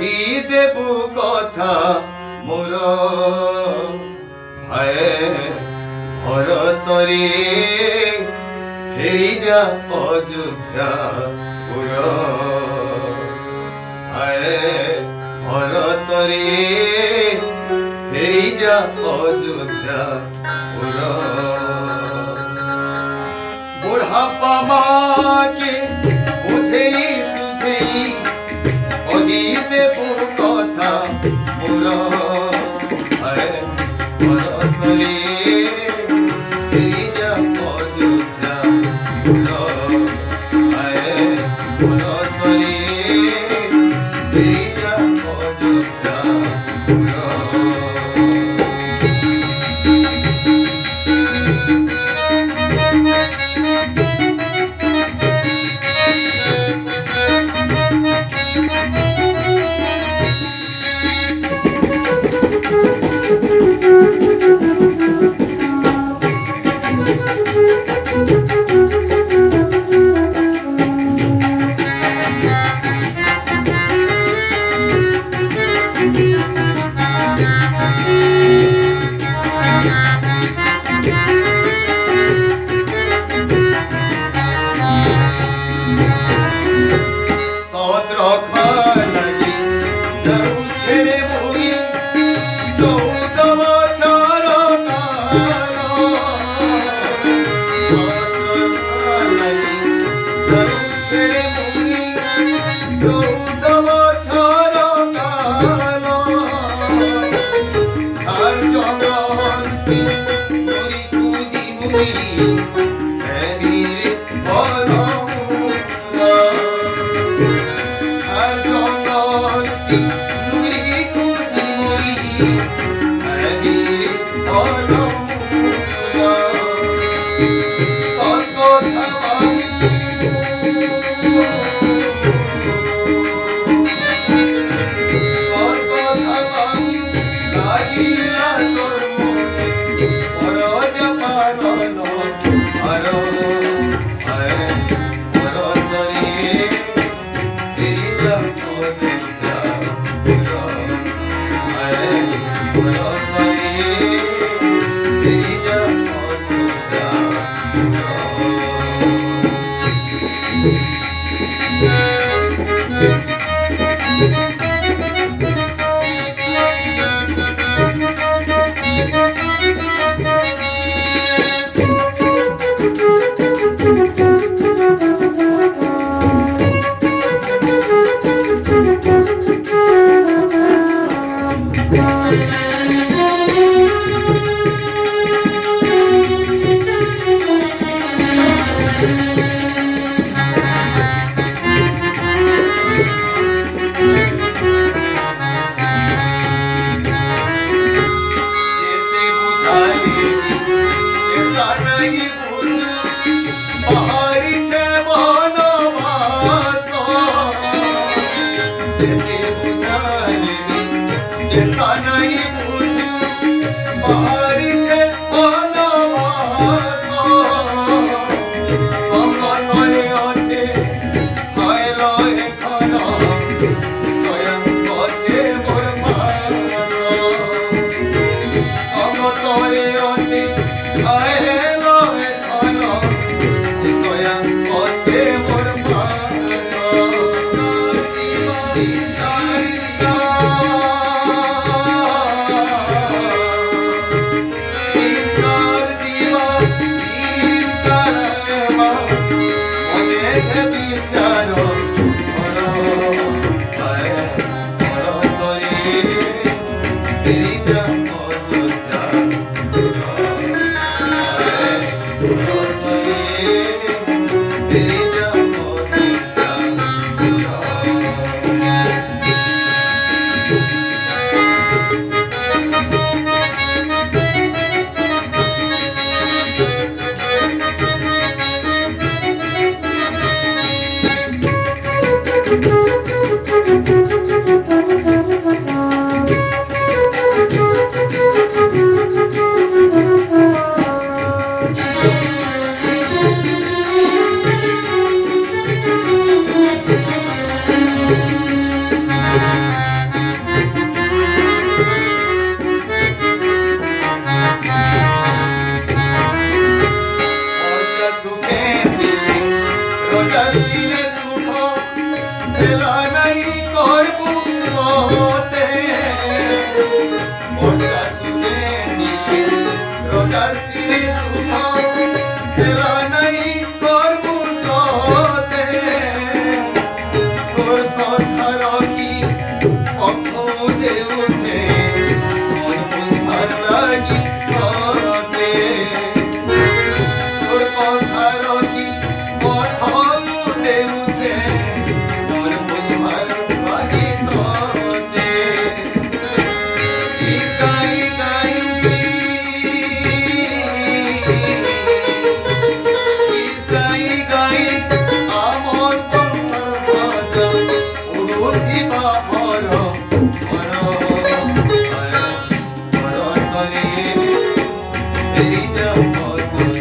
কহি দেবু কথা মোর ভাই ভরতরে ফেরি যা অযোধ্যা পুর ভাই ভরতরে ফেরি যা অযোধ্যা পুর বুঢ়াপা মাকে বুঝেই সুঝেই কহি দেবু কথা মোর ভাই ভরতরে ফেরি যা অযোধ্যা পুর ভাই ভরতরে ফেরি যা অযোধ্যা পুর খেলা নাই করবো সতে তোর কথা রাখি কখন দেউছে মোর বুঝার লাগি সতে তোর কথা রাখি কখন দেউছে মোর বুঝার লাগি সতে গাই গাই গাই গাই আমার বন্ধুর কথা উড়ি বাবার মর মর করে এই জগৎ